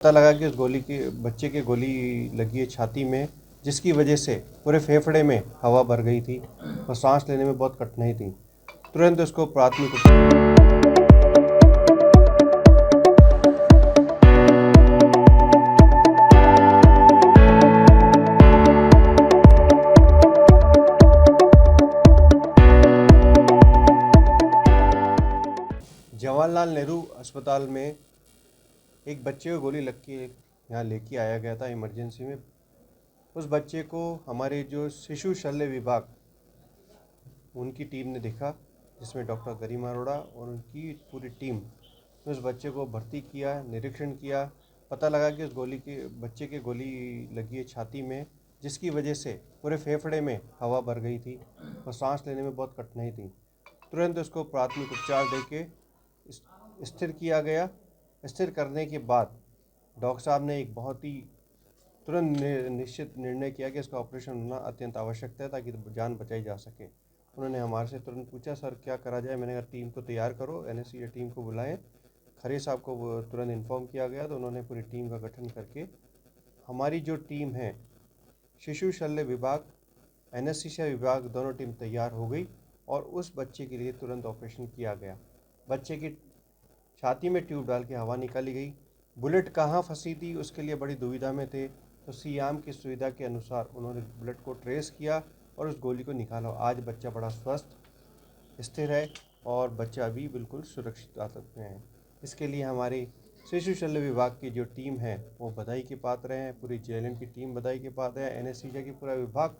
पता लगा कि उस बच्चे के गोली लगी है छाती में, जिसकी वजह से पूरे फेफड़े में हवा भर गई थी और सांस लेने में बहुत कठिनाई थी। तुरंत उसको प्राथमिक जवाहरलाल नेहरू अस्पताल में एक बच्चे को गोली लग के यहाँ लेके आया गया था इमरजेंसी में। उस बच्चे को हमारे जो शिशु शल्य विभाग उनकी टीम ने देखा, जिसमें डॉक्टर गरिमा अरोड़ा और उनकी पूरी टीम ने उस बच्चे को भर्ती किया, निरीक्षण किया। पता लगा कि उस बच्चे के गोली लगी है छाती में, जिसकी वजह से पूरे फेफड़े में हवा भर गई थी और सांस लेने में बहुत कठिनाई थी। तुरंत उसको प्राथमिक उपचार देके स्थिर किया गया। स्थिर करने के बाद डॉक्टर साहब ने एक बहुत ही तुरंत निश्चित निर्णय किया कि इसका ऑपरेशन होना अत्यंत आवश्यक है ताकि जान बचाई जा सके। उन्होंने हमारे से तुरंत पूछा, सर क्या करा जाए। मैंने कहा टीम को तैयार करो, एनएससीए टीम को बुलाएं। खरे साहब को तुरंत इन्फॉर्म किया गया तो उन्होंने पूरी टीम का गठन करके हमारी जो टीम है शिशु शल्य विभाग, एनेस्थीसिया विभाग, दोनों टीम तैयार हो गई और उस बच्चे के लिए तुरंत ऑपरेशन किया गया। बच्चे की छाती में ट्यूब डाल के हवा निकाली गई। बुलेट कहाँ फंसी थी उसके लिए बड़ी दुविधा में थे, तो सीआम की सुविधा के अनुसार उन्होंने बुलेट को ट्रेस किया और उस गोली को निकाला। आज बच्चा बड़ा स्वस्थ स्थिर है और बच्चा अभी बिल्कुल सुरक्षित हालत में है। इसके लिए हमारे शिशु शल्य विभाग की जो टीम है वो बधाई के पात्र हैं। पूरी जेएलएन की टीम बधाई के पात्र है। एनेस्थीसिया की पूरा विभाग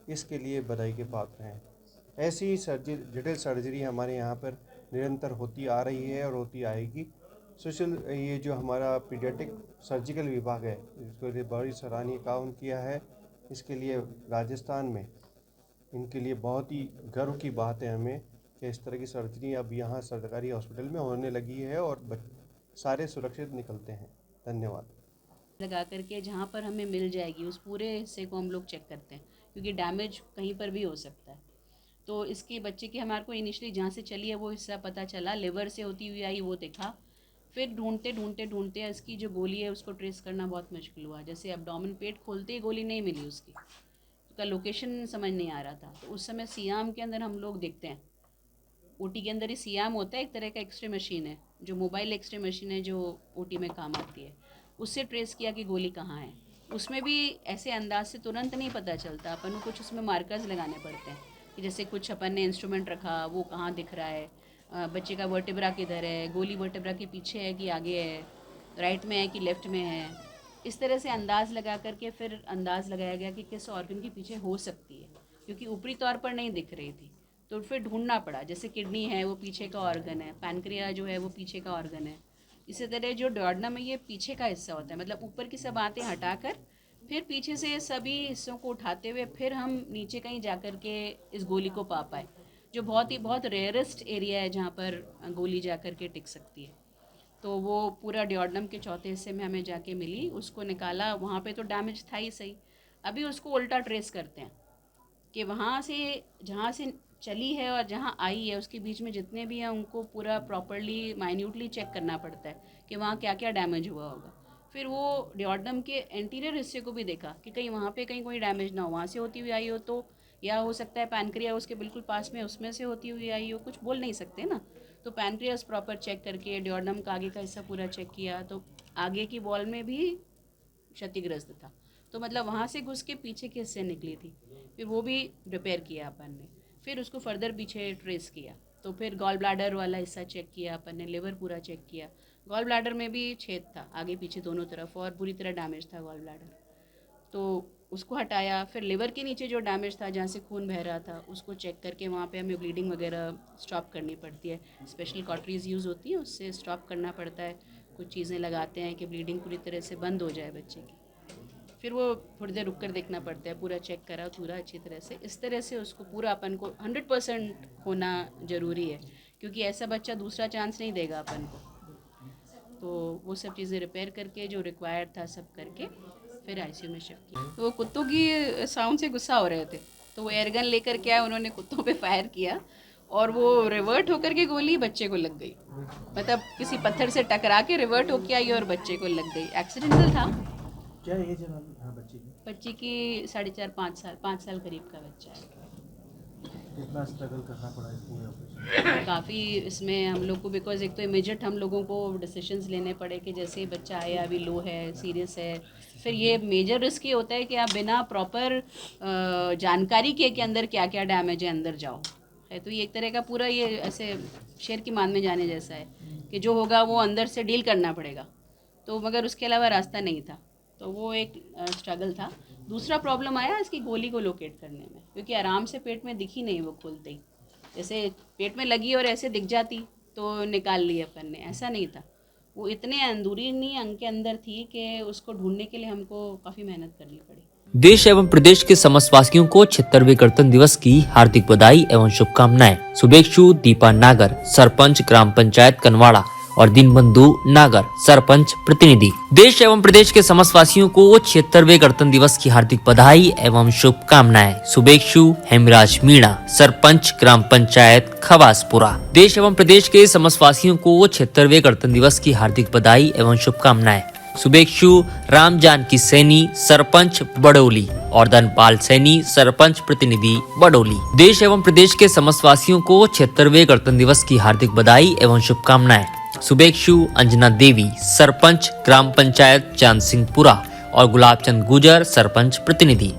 इसके लिए बधाई के पात्र हैं। ऐसी जटिल सर्जरी हमारे यहाँ पर निरंतर होती आ रही है और होती आएगी। ये जो हमारा पीडियाट्रिक सर्जिकल विभाग है, इसके लिए बड़ी सराहनीय काम किया है। इसके लिए राजस्थान में इनके लिए बहुत ही गर्व की बात है हमें कि इस तरह की सर्जरी अब यहाँ सरकारी हॉस्पिटल में होने लगी है और सारे सुरक्षित निकलते हैं। धन्यवाद। लगा करके जहाँ पर हमें मिल जाएगी उस पूरे हिस्से को हम लोग चेक करते हैं, क्योंकि डैमेज कहीं पर भी हो सकता है। तो इसके बच्चे की हमारे को इनिशियली जहाँ से चली है वो हिस्सा पता चला, लिवर से होती हुई आई वो देखा। फिर ढूंढते ढूंढते ढूंढते इसकी जो गोली है उसको ट्रेस करना बहुत मुश्किल हुआ। जैसे एब्डोमेन, पेट खोलते ही गोली नहीं मिली उसकी, उसका लोकेशन समझ नहीं आ रहा था। तो उस समय सियाम के अंदर हम लोग देखते हैं, ओटी के अंदर ही सियाम होता है, एक तरह का एक्सरे मशीन है, जो मोबाइल एक्सरे मशीन है जो ओटी में काम आती है। उससे ट्रेस किया कि गोली कहाँ है। उसमें भी ऐसे अंदाज से तुरंत नहीं पता चलता, अपन को कुछ उसमें मार्कर्स लगाने पड़ते हैं कि जैसे कुछ अपन ने इंस्ट्रूमेंट रखा वो कहाँ दिख रहा है, बच्चे का वर्टिब्रा किधर है, गोली वर्टिब्रा के पीछे है कि आगे है, राइट में है कि लेफ्ट में है। इस तरह से अंदाज़ लगा करके फिर अंदाज़ लगाया गया कि किस ऑर्गन के पीछे हो सकती है, क्योंकि ऊपरी तौर पर नहीं दिख रही थी। तो फिर ढूंढना पड़ा, जैसे किडनी है वो पीछे का ऑर्गन है, पैनक्रिया जो है वो पीछे का ऑर्गन है। इसी तरह जो डॉर्डनम है ये पीछे का हिस्सा होता है, मतलब ऊपर की सब बातें हटाकर फिर पीछे से सभी हिस्सों को उठाते हुए फिर हम नीचे कहीं जा कर के इस गोली को पा पाए, जो बहुत रेयरेस्ट एरिया है जहाँ पर गोली जा कर के टिक सकती है। तो वो पूरा डिओडनम के चौथे हिस्से में हमें जाके मिली, उसको निकाला। वहाँ पे तो डैमेज था ही सही, अभी उसको उल्टा ट्रेस करते हैं कि वहाँ से जहाँ से चली है और जहाँ आई है उसके बीच में जितने भी हैं उनको पूरा प्रॉपरली माइन्यूटली चेक करना पड़ता है कि वहाँ क्या क्या डैमेज हुआ होगा। फिर वो डिओडनम के एंटीरियर हिस्से को भी देखा कि कहीं वहाँ पे कहीं कोई डैमेज ना हो, वहाँ से होती हुई आई हो तो, या हो सकता है पैनक्रिया उसके बिल्कुल पास में उसमें से होती हुई आई हो, कुछ बोल नहीं सकते ना। तो पैनक्रियास प्रॉपर चेक करके डिओडनम का आगे का हिस्सा पूरा चेक किया, तो आगे की वॉल में भी क्षतिग्रस्त था, तो मतलब वहाँ से घुस के पीछे के हिस्से निकली थी। फिर वो भी रिपेयर किया अपन ने, फिर उसको फर्दर पीछे ट्रेस किया। तो फिर गॉल ब्लैडर वाला हिस्सा चेक किया अपन ने, लिवर पूरा चेक किया। गॉल ब्लैडर में भी छेद था आगे पीछे दोनों तरफ और बुरी तरह डैमेज था गॉल ब्लैडर, तो उसको हटाया। फिर लिवर के नीचे जो डैमेज था जहाँ से खून बह रहा था उसको चेक करके वहाँ पे हमें ब्लीडिंग वगैरह स्टॉप करनी पड़ती है, स्पेशल कॉटरीज यूज़ होती है, उससे स्टॉप करना पड़ता है। कुछ चीज़ें लगाते हैं कि ब्लीडिंग पूरी तरह से बंद हो जाए बच्चे की। फिर वो थोड़ी देर रुक कर देखना पड़ता है, पूरा चेक करा पूरा अच्छी तरह से। इस तरह से उसको पूरा अपन को 100% होना ज़रूरी है, क्योंकि ऐसा बच्चा दूसरा चांस नहीं देगा अपन को। तो वो सब चीज़ें रिपेयर करके जो रिक्वायर्ड था सब करके फिर आईसीयू में शिफ्ट किया। तो वो कुत्तों की साउंड से गुस्सा हो रहे थे, तो वो एयरगन लेकर के आए, उन्होंने कुत्तों पे फायर किया और वो रिवर्ट होकर के गोली बच्चे को लग गई, मतलब किसी पत्थर से टकरा के रिवर्ट होके आई और बच्चे को लग गई। एक्सीडेंटल था। क्या एज है बच्चे की? बच्ची की 4.5 5 साल करीब का बच्चा है। कितना स्ट्रगल करना पड़ा इस पूरे ऑपरेशन? काफ़ी इसमें हम लोग को, बिकॉज एक तो इमीडिएट हम लोगों को डिसीजंस लेने पड़े कि जैसे ही बच्चा आया अभी लो है, सीरियस है। फिर ये मेजर रिस्क ये होता है कि आप बिना प्रॉपर जानकारी के अंदर क्या क्या डैमेज है अंदर जाओ है। तो ये एक तरह का पूरा ये ऐसे शेर की मान में जाने जैसा है कि जो होगा वो अंदर से डील करना पड़ेगा। तो मगर उसके अलावा रास्ता नहीं था, तो वो एक स्ट्रगल था। दूसरा प्रॉब्लम आया इसकी गोली को लोकेट करने में, क्योंकि आराम से पेट में दिखी नहीं वो खुलते ही। जैसे पेट में लगी और ऐसे दिख जाती तो निकाल ली अपन ने, ऐसा नहीं था। वो इतने अंदरूनी अंग के अंदर थी कि उसको ढूंढने के लिए हमको काफ़ी मेहनत करनी पड़ी। देश एवं प्रदेश के समस्त वासियों को 76वें गणतंत्र दिवस की हार्दिक बधाई एवं शुभकामनाएं। शुभेच्छु दीपा नागर, सरपंच ग्राम पंचायत कनवाड़ा और दीनबंधु नागर, सरपंच प्रतिनिधि। देश एवं प्रदेश के समस्त वासियों को 76वें गणतंत्र दिवस की हार्दिक बधाई एवं शुभकामनाएं। शुभेच्छु हेमराज मीणा, सरपंच ग्राम पंचायत खवासपुरा। देश एवं प्रदेश के समस्त वासियों को 76वें गणतंत्र दिवस की हार्दिक बधाई एवं शुभकामनाएं। शुभेच्छु राम जानकी सैनी, सरपंच बडोली और धनपाल सैनी, सरपंच प्रतिनिधि बडोली। देश एवं प्रदेश के समस्त वासियों को 76वें गणतंत्र दिवस की हार्दिक बधाई एवं शुभकामनाएं। शुभेच्छु अंजना देवी, सरपंच ग्राम पंचायत चांद सिंहपुरा और गुलाब चंद गुजर, सरपंच प्रतिनिधि।